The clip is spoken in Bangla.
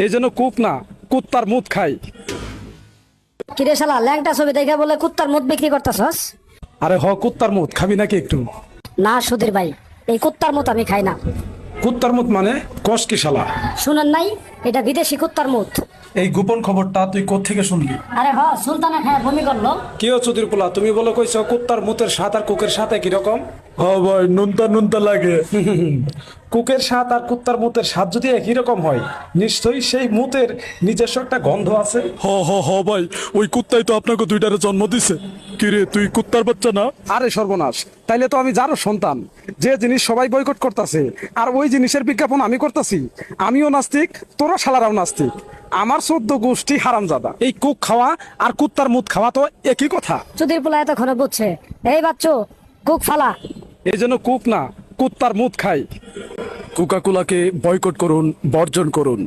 এই জন্য কুক না, কুত্তার মুত খাই। কিরে শালা ল্যাংটা ছবি দেখে বলে কুত্তার মুখ বিক্রি করতেছস? আরে কুত্তার মুত খাবি নাকি একটু? না সুধীর ভাই, এই কুত্তার মুখ আমি খাই না। কুত্তার মুত মানে কস কি শালা? শুনেন নাই, এটা বিদেশি কুত্তার মুখ। এই গোপন খবরটা তুই কোত্থেকে শুনলি? আরে সুলতানা খায় বমি করলো। কি হচ্ছে চুদির পোলা, তুমি বলে কইছো কুত্তার মুতের স্বাদ আর কুকের সাথে কিরকম? ভাই নুনতা নুনতা লাগে। কুকের স্বাদ আর কুত্তার মুতের স্বাদ যদি একই রকম হয়, নিশ্চয়ই সেই মুতের নিজস্ব একটা গন্ধ আছে। ভাই, ওই কুত্তাই তো আপনাকে দুইটারে জন্ম দিছে। কিরে তুই কুত্তার বাচ্চা না? আরে সর্বনাশ, তাইলে তো আমি যারও সন্তান। যে জিনিস সবাই বয়কট করতেছে আর ওই জিনিসের বিজ্ঞাপন আমি করতেছি। আমিও নাস্তিক, তোরা শালারাও নাস্তিক। আমার 14 গোষ্ঠী হারামজাদা। এই কুক খাওয়া আর কুত্তার মুত খাওয়া তো একই কথা। সুধীর পোলা এতক্ষণে বুঝছে। এই বাচ্চু, কুক ফালা। এই জন্য কুক না, কুত্তার মুত খাই। কোকা কোলাকে বয়কট করুন, বর্জন করুন।